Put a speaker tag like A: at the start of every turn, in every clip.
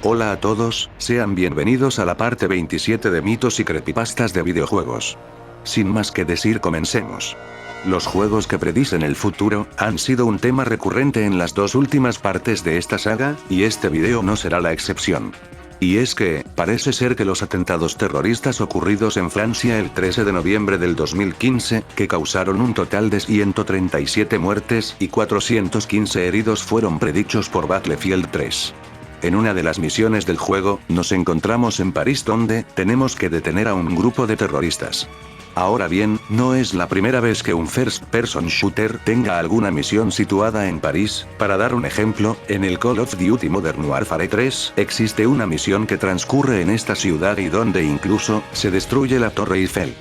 A: Hola a todos, sean bienvenidos a la parte 27 de mitos y creepypastas de videojuegos. Sin más que decir, comencemos. Los juegos que predicen el futuro han sido un tema recurrente en las dos últimas partes de esta saga, y este video no será la excepción. Y es que, parece ser que los atentados terroristas ocurridos en Francia el 13 de noviembre del 2015, que causaron un total de 137 muertes y 415 heridos, fueron predichos por Battlefield 3. En una de las misiones del juego, nos encontramos en París donde tenemos que detener a un grupo de terroristas. Ahora bien, no es la primera vez que un first-person shooter tenga alguna misión situada en París. Para dar un ejemplo, en el Call of Duty Modern Warfare 3, existe una misión que transcurre en esta ciudad y donde incluso se destruye la Torre Eiffel.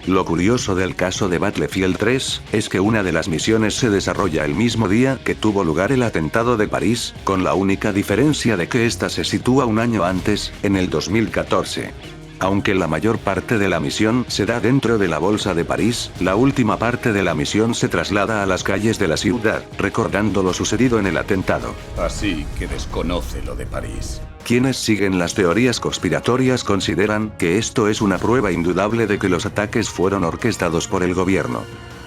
A: Lo curioso del caso de Battlefield 3, es que una de las misiones se desarrolla el mismo día que tuvo lugar el atentado de París, con la única diferencia de que esta se sitúa un año antes, en el 2014. Aunque la mayor parte de la misión se da dentro de la Bolsa de París, la última parte de la misión se traslada a las calles de la ciudad, recordando lo sucedido en el atentado.
B: Así que desconoce lo de París.
A: Quienes siguen las teorías conspiratorias consideran que esto es una prueba indudable de que los ataques fueron orquestados por el gobierno.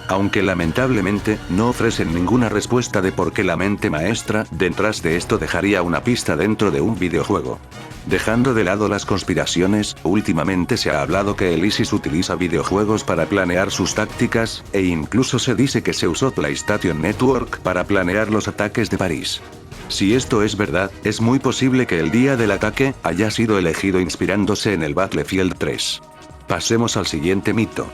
A: Aunque lamentablemente, no ofrecen ninguna respuesta de por qué la mente maestra detrás de esto dejaría una pista dentro de un videojuego. Dejando de lado las conspiraciones, últimamente se ha hablado que el ISIS utiliza videojuegos para planear sus tácticas, e incluso se dice que se usó PlayStation Network para planear los ataques de París. Si esto es verdad, es muy posible que el día del ataque haya sido elegido inspirándose en el Battlefield 3. Pasemos al siguiente mito.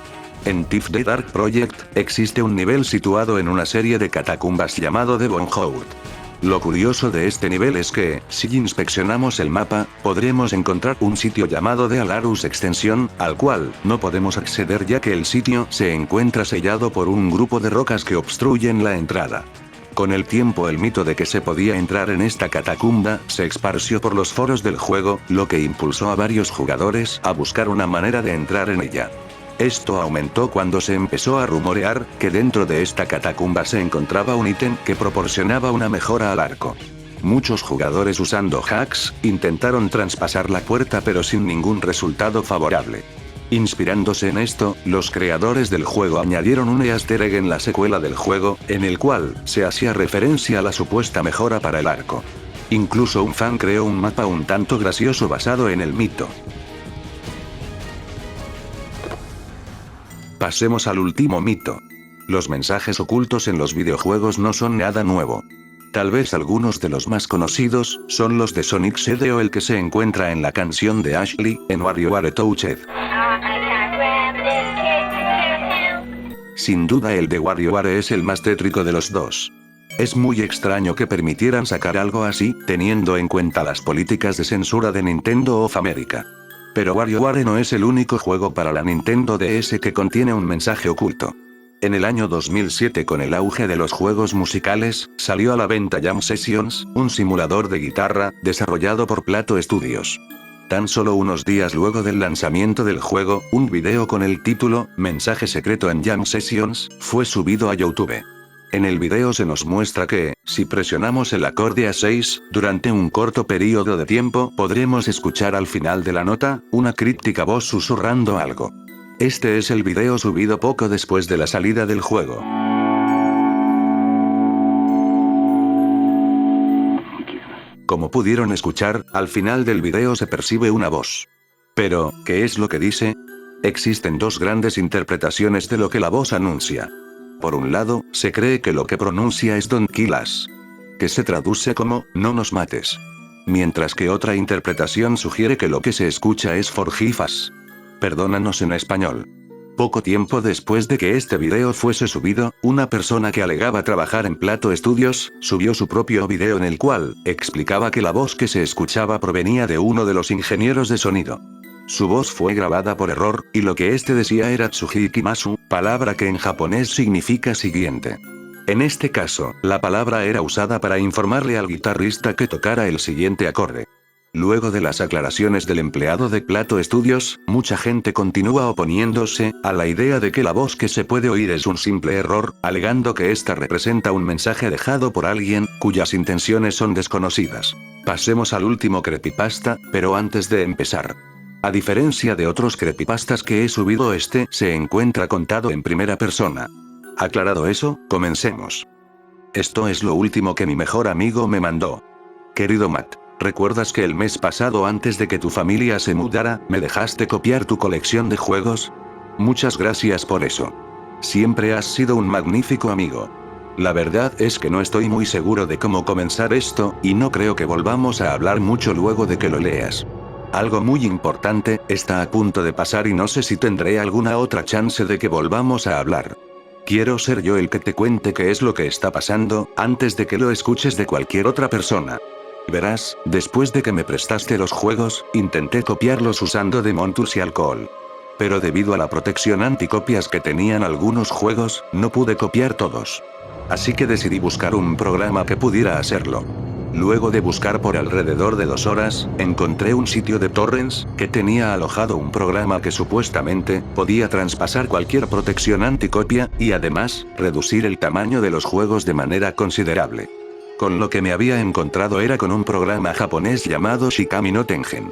A: En Thief the Dark Project, existe un nivel situado en una serie de catacumbas llamado Devon Hoard. Lo curioso de este nivel es que, si inspeccionamos el mapa, podremos encontrar un sitio llamado The Alarus Extension, al cual no podemos acceder ya que el sitio se encuentra sellado por un grupo de rocas que obstruyen la entrada. Con el tiempo el mito de que se podía entrar en esta catacumba se esparció por los foros del juego, lo que impulsó a varios jugadores a buscar una manera de entrar en ella. Esto aumentó cuando se empezó a rumorear que dentro de esta catacumba se encontraba un ítem que proporcionaba una mejora al arco. Muchos jugadores usando hacks intentaron traspasar la puerta pero sin ningún resultado favorable. Inspirándose en esto, los creadores del juego añadieron un easter egg en la secuela del juego, en el cual se hacía referencia a la supuesta mejora para el arco. Incluso un fan creó un mapa un tanto gracioso basado en el mito. Pasemos al último mito. Los mensajes ocultos en los videojuegos no son nada nuevo. Tal vez algunos de los más conocidos son los de Sonic CD o el que se encuentra en la canción de Ashley, en WarioWare Touched. Sin duda el de WarioWare es el más tétrico de los dos. Es muy extraño que permitieran sacar algo así, teniendo en cuenta las políticas de censura de Nintendo of America. Pero WarioWare no es el único juego para la Nintendo DS que contiene un mensaje oculto. En el año 2007, con el auge de los juegos musicales, salió a la venta Jam Sessions, un simulador de guitarra, desarrollado por Plato Studios. Tan solo unos días luego del lanzamiento del juego, un video con el título, Mensaje secreto en Jam Sessions, fue subido a YouTube. En el video se nos muestra que, si presionamos el acorde A6, durante un corto periodo de tiempo podremos escuchar al final de la nota, una críptica voz susurrando algo. Este es el video subido poco después de la salida del juego. Como pudieron escuchar, al final del video se percibe una voz. Pero, ¿qué es lo que dice? Existen dos grandes interpretaciones de lo que la voz anuncia. Por un lado, se cree que lo que pronuncia es Don't kill us, que se traduce como, no nos mates. Mientras que otra interpretación sugiere que lo que se escucha es Forgive us, perdónanos en español. Poco tiempo después de que este video fuese subido, una persona que alegaba trabajar en Plato Studios, subió su propio video en el cual explicaba que la voz que se escuchaba provenía de uno de los ingenieros de sonido. Su voz fue grabada por error, y lo que este decía era Tsuhikimasu, palabra que en japonés significa siguiente. En este caso, la palabra era usada para informarle al guitarrista que tocara el siguiente acorde. Luego de las aclaraciones del empleado de Plato Studios, mucha gente continúa oponiéndose a la idea de que la voz que se puede oír es un simple error, alegando que esta representa un mensaje dejado por alguien cuyas intenciones son desconocidas. Pasemos al último creepypasta, pero antes de empezar. A diferencia de otros creepypastas que he subido, este se encuentra contado en primera persona. Aclarado eso, comencemos. Esto es lo último que mi mejor amigo me mandó. Querido Matt. ¿Recuerdas que el mes pasado, antes de que tu familia se mudara, me dejaste copiar tu colección de juegos? Muchas gracias por eso. Siempre has sido un magnífico amigo. La verdad es que no estoy muy seguro de cómo comenzar esto, y no creo que volvamos a hablar mucho luego de que lo leas. Algo muy importante está a punto de pasar y no sé si tendré alguna otra chance de que volvamos a hablar. Quiero ser yo el que te cuente qué es lo que está pasando, antes de que lo escuches de cualquier otra persona. Verás, después de que me prestaste los juegos, intenté copiarlos usando Demon Tools y alcohol. Pero debido a la protección anticopias que tenían algunos juegos, no pude copiar todos. Así que decidí buscar un programa que pudiera hacerlo. Luego de buscar por alrededor de 2 horas, encontré un sitio de torrents que tenía alojado un programa que supuestamente podía traspasar cualquier protección anticopia, y además, reducir el tamaño de los juegos de manera considerable. Con lo que me había encontrado era con un programa japonés llamado Shikami no Tengen.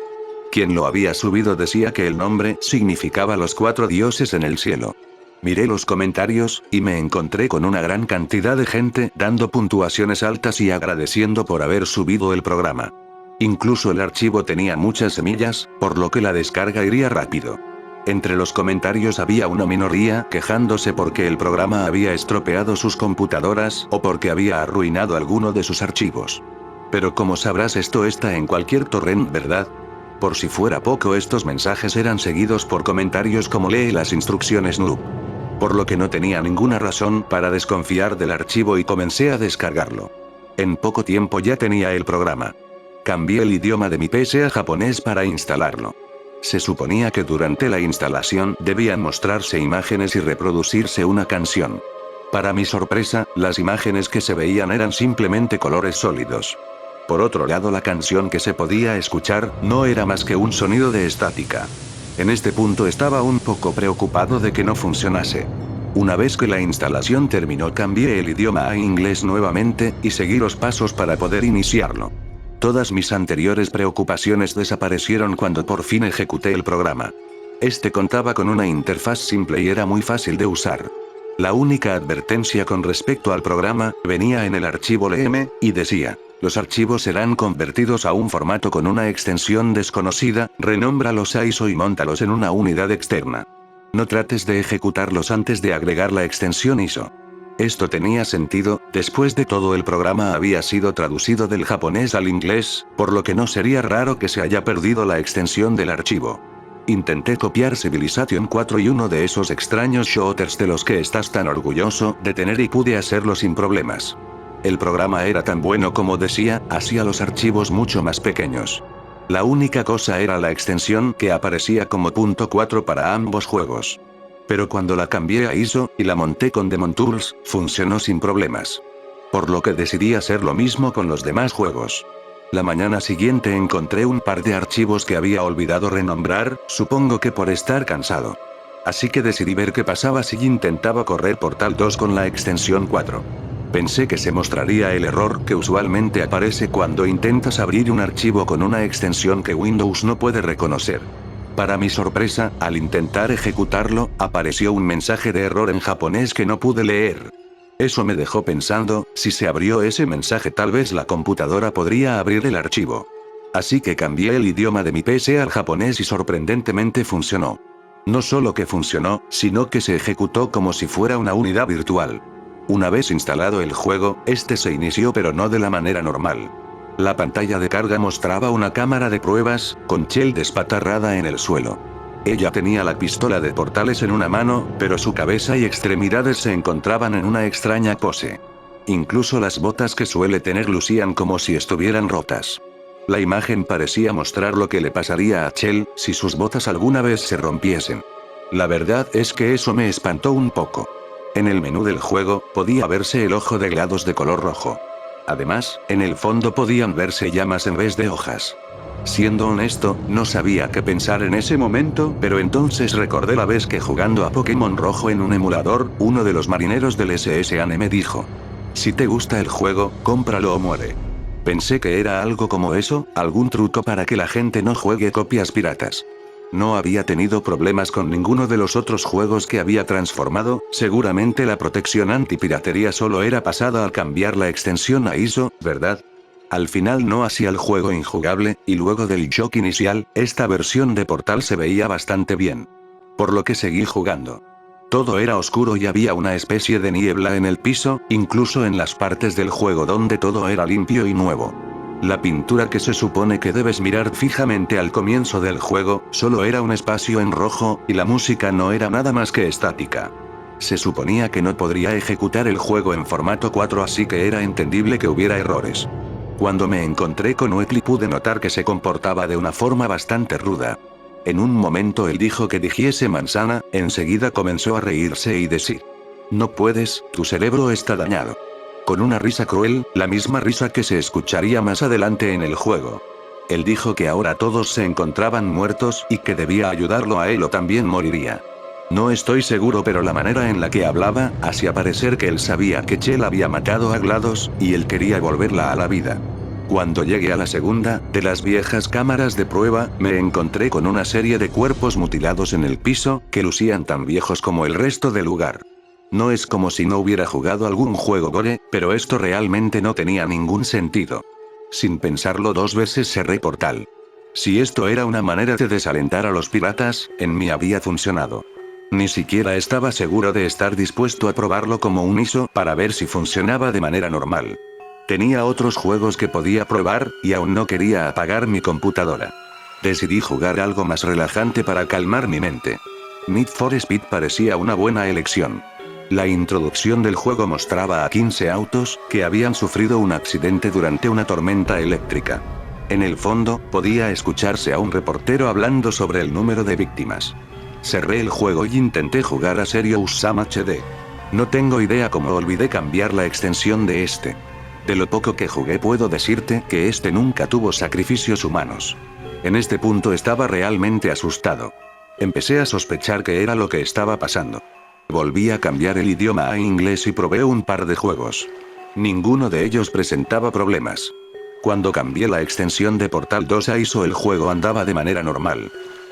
A: Quien lo había subido decía que el nombre significaba los 4 dioses en el cielo. Miré los comentarios, y me encontré con una gran cantidad de gente dando puntuaciones altas y agradeciendo por haber subido el programa. Incluso el archivo tenía muchas semillas, por lo que la descarga iría rápido. Entre los comentarios había una minoría quejándose porque el programa había estropeado sus computadoras o porque había arruinado alguno de sus archivos. Pero como sabrás, esto está en cualquier torrent, ¿verdad? Por si fuera poco, estos mensajes eran seguidos por comentarios como "lee las instrucciones noob". Por lo que no tenía ninguna razón para desconfiar del archivo y comencé a descargarlo. En poco tiempo ya tenía el programa. Cambié el idioma de mi PC a japonés para instalarlo. Se suponía que durante la instalación debían mostrarse imágenes y reproducirse una canción. Para mi sorpresa, las imágenes que se veían eran simplemente colores sólidos. Por otro lado, la canción que se podía escuchar no era más que un sonido de estática. En este punto estaba un poco preocupado de que no funcionase. Una vez que la instalación terminó, cambié el idioma a inglés nuevamente, y seguí los pasos para poder iniciarlo. Todas mis anteriores preocupaciones desaparecieron cuando por fin ejecuté el programa. Este contaba con una interfaz simple y era muy fácil de usar. La única advertencia con respecto al programa venía en el archivo LM, y decía: los archivos serán convertidos a un formato con una extensión desconocida, renómbralos a ISO y móntalos en una unidad externa. No trates de ejecutarlos antes de agregar la extensión ISO. Esto tenía sentido, después de todo el programa había sido traducido del japonés al inglés, por lo que no sería raro que se haya perdido la extensión del archivo. Intenté copiar Civilization 4 y uno de esos extraños shooters de los que estás tan orgulloso de tener, y pude hacerlo sin problemas. El programa era tan bueno como decía, hacía los archivos mucho más pequeños. La única cosa era la extensión que aparecía como .4 para ambos juegos. Pero cuando la cambié a ISO, y la monté con Demon Tools, funcionó sin problemas. Por lo que decidí hacer lo mismo con los demás juegos. La mañana siguiente encontré un par de archivos que había olvidado renombrar, supongo que por estar cansado. Así que decidí ver qué pasaba si intentaba correr Portal 2 con la extensión 4. Pensé que se mostraría el error que usualmente aparece cuando intentas abrir un archivo con una extensión que Windows no puede reconocer. Para mi sorpresa, al intentar ejecutarlo, apareció un mensaje de error en japonés que no pude leer. Eso me dejó pensando, si se abrió ese mensaje tal vez la computadora podría abrir el archivo. Así que cambié el idioma de mi PC al japonés y sorprendentemente funcionó. No solo que funcionó, sino que se ejecutó como si fuera una unidad virtual. Una vez instalado el juego, este se inició pero no de la manera normal. La pantalla de carga mostraba una cámara de pruebas, con Chell despatarrada en el suelo. Ella tenía la pistola de portales en una mano, pero su cabeza y extremidades se encontraban en una extraña pose. Incluso las botas que suele tener lucían como si estuvieran rotas. La imagen parecía mostrar lo que le pasaría a Chell si sus botas alguna vez se rompiesen. La verdad es que eso me espantó un poco. En el menú del juego, podía verse el ojo de GLaDOS de color rojo. Además, en el fondo podían verse llamas en vez de hojas. Siendo honesto, no sabía qué pensar en ese momento, pero entonces recordé la vez que jugando a Pokémon Rojo en un emulador, uno de los marineros del SSN me dijo: si te gusta el juego, cómpralo o muere. Pensé que era algo como eso, algún truco para que la gente no juegue copias piratas. No había tenido problemas con ninguno de los otros juegos que había transformado, seguramente la protección antipiratería solo era pasada al cambiar la extensión a ISO, ¿verdad? Al final no hacía el juego injugable, y luego del shock inicial, esta versión de Portal se veía bastante bien. Por lo que seguí jugando. Todo era oscuro y había una especie de niebla en el piso, incluso en las partes del juego donde todo era limpio y nuevo. La pintura que se supone que debes mirar fijamente al comienzo del juego, solo era un espacio en rojo, y la música no era nada más que estática. Se suponía que no podría ejecutar el juego en formato 4, así que era entendible que hubiera errores. Cuando me encontré con Weekly pude notar que se comportaba de una forma bastante ruda. En un momento él dijo que dijese manzana, enseguida comenzó a reírse y decir: no puedes, tu cerebro está dañado. Con una risa cruel, la misma risa que se escucharía más adelante en el juego. Él dijo que ahora todos se encontraban muertos y que debía ayudarlo a él o también moriría. No estoy seguro, pero la manera en la que hablaba, hacía parecer que él sabía que Chell había matado a GLaDOS, y él quería volverla a la vida. Cuando llegué a la segunda, de las viejas cámaras de prueba, me encontré con una serie de cuerpos mutilados en el piso, que lucían tan viejos como el resto del lugar. No es como si no hubiera jugado algún juego gore, pero esto realmente no tenía ningún sentido. Sin pensarlo dos veces cerré Portal. Si esto era una manera de desalentar a los piratas, en mí había funcionado. Ni siquiera estaba seguro de estar dispuesto a probarlo como un ISO para ver si funcionaba de manera normal. Tenía otros juegos que podía probar, y aún no quería apagar mi computadora. Decidí jugar algo más relajante para calmar mi mente. Need for Speed parecía una buena elección. La introducción del juego mostraba a 15 autos, que habían sufrido un accidente durante una tormenta eléctrica. En el fondo, podía escucharse a un reportero hablando sobre el número de víctimas. Cerré el juego y intenté jugar a Serious Sam HD. No tengo idea cómo olvidé cambiar la extensión de este. De lo poco que jugué puedo decirte que este nunca tuvo sacrificios humanos. En este punto estaba realmente asustado. Empecé a sospechar que era lo que estaba pasando. Volví a cambiar el idioma a inglés y probé un par de juegos. Ninguno de ellos presentaba problemas. Cuando cambié la extensión de Portal 2 a ISO, el juego andaba de manera normal.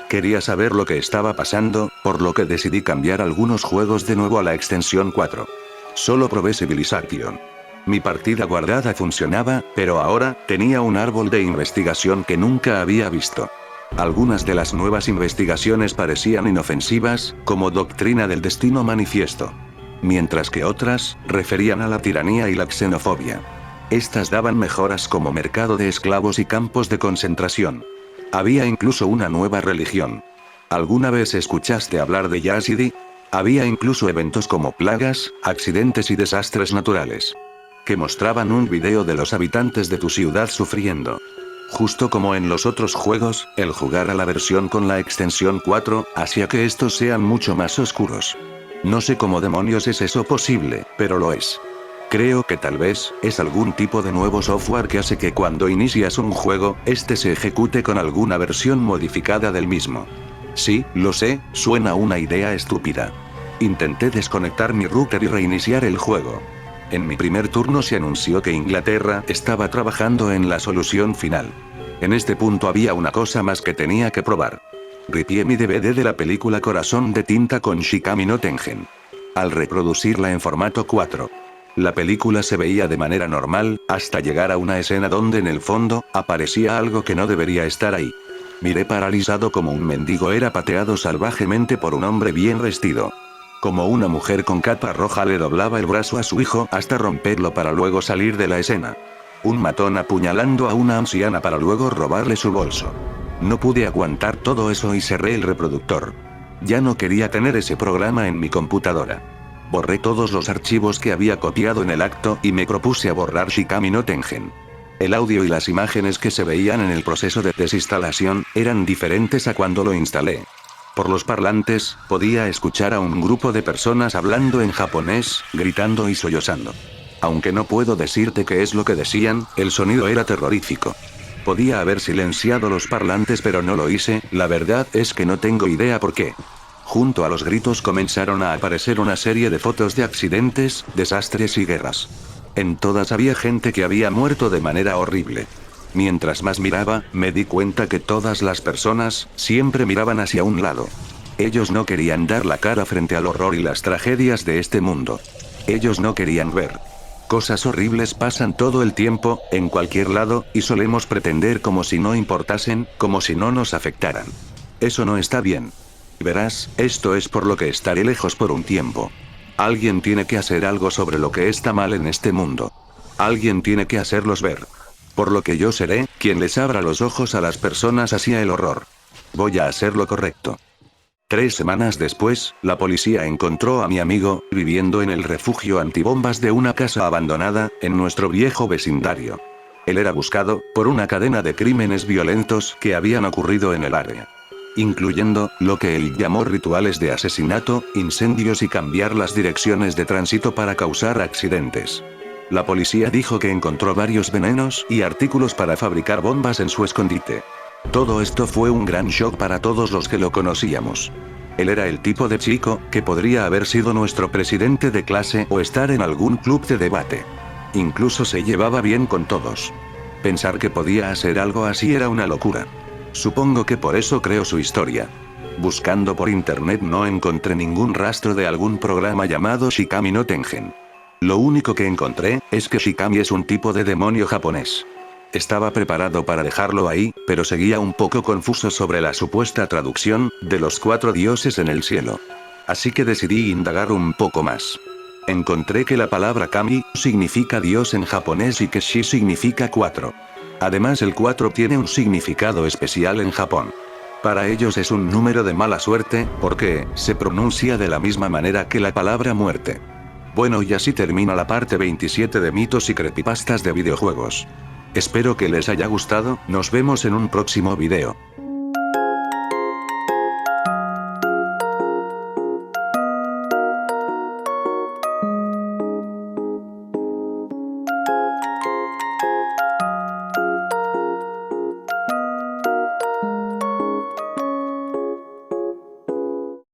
A: Quería saber lo que estaba pasando, por lo que decidí cambiar algunos juegos de nuevo a la extensión 4. Solo probé Civilization. Mi partida guardada funcionaba, pero ahora, tenía un árbol de investigación que nunca había visto. Algunas de las nuevas investigaciones parecían inofensivas, como Doctrina del Destino Manifiesto. Mientras que otras, referían a la tiranía y la xenofobia. Estas daban mejoras como mercado de esclavos y campos de concentración. Había incluso una nueva religión. ¿Alguna vez escuchaste hablar de Yazidi? Había incluso eventos como plagas, accidentes y desastres naturales. Que mostraban un video de los habitantes de tu ciudad sufriendo. Justo como en los otros juegos, el jugar a la versión con la extensión 4, hacía que estos sean mucho más oscuros. No sé cómo demonios es eso posible, pero lo es. Creo que tal vez, es algún tipo de nuevo software que hace que cuando inicias un juego, este se ejecute con alguna versión modificada del mismo. Sí, lo sé, suena una idea estúpida. Intenté desconectar mi router y reiniciar el juego. En mi primer turno se anunció que Inglaterra estaba trabajando en la solución final. En este punto había una cosa más que tenía que probar. Ripié mi DVD de la película Corazón de Tinta con Shikami no Tengen. Al reproducirla en formato 4. La película se veía de manera normal, hasta llegar a una escena donde en el fondo, aparecía algo que no debería estar ahí. Miré paralizado como un mendigo era pateado salvajemente por un hombre bien vestido. Como una mujer con capa roja le doblaba el brazo a su hijo hasta romperlo para luego salir de la escena. Un matón apuñalando a una anciana para luego robarle su bolso. No pude aguantar todo eso y cerré el reproductor. Ya no quería tener ese programa en mi computadora. Borré todos los archivos que había copiado en el acto y me propuse a borrar Shikami no Tengen. El audio y las imágenes que se veían en el proceso de desinstalación eran diferentes a cuando lo instalé. Por los parlantes, podía escuchar a un grupo de personas hablando en japonés, gritando y sollozando. Aunque no puedo decirte qué es lo que decían, el sonido era terrorífico. Podía haber silenciado los parlantes pero no lo hice, la verdad es que no tengo idea por qué. Junto a los gritos comenzaron a aparecer una serie de fotos de accidentes, desastres y guerras. En todas había gente que había muerto de manera horrible. Mientras más miraba, me di cuenta que todas las personas siempre miraban hacia un lado. Ellos no querían dar la cara frente al horror y las tragedias de este mundo. Ellos no querían ver. Cosas horribles pasan todo el tiempo, en cualquier lado, y solemos pretender como si no importasen, como si no nos afectaran. Eso no está bien. Verás, esto es por lo que estaré lejos por un tiempo. Alguien tiene que hacer algo sobre lo que está mal en este mundo. Alguien tiene que hacerlos ver. Por lo que yo seré quien les abra los ojos a las personas hacia el horror. Voy a hacer lo correcto. 3 semanas después, la policía encontró a mi amigo, viviendo en el refugio antibombas de una casa abandonada, en nuestro viejo vecindario. Él era buscado, por una cadena de crímenes violentos que habían ocurrido en el área. Incluyendo, lo que él llamó rituales de asesinato, incendios y cambiar las direcciones de tránsito para causar accidentes. La policía dijo que encontró varios venenos y artículos para fabricar bombas en su escondite. Todo esto fue un gran shock para todos los que lo conocíamos. Él era el tipo de chico que podría haber sido nuestro presidente de clase o estar en algún club de debate. Incluso se llevaba bien con todos. Pensar que podía hacer algo así era una locura. Supongo que por eso creo su historia. Buscando por internet no encontré ningún rastro de algún programa llamado Shikami no Tengen. Lo único que encontré es que Shikami es un tipo de demonio japonés. Estaba preparado para dejarlo ahí, pero seguía un poco confuso sobre la supuesta traducción de los 4 dioses en el cielo. Así que decidí indagar un poco más. Encontré que la palabra kami significa dios en japonés y que shi significa 4. Además, el 4 tiene un significado especial en Japón. Para ellos es un número de mala suerte, porque se pronuncia de la misma manera que la palabra muerte. Bueno, y así termina la parte 27 de mitos y creepypastas de videojuegos. Espero que les haya gustado, nos vemos en un próximo video.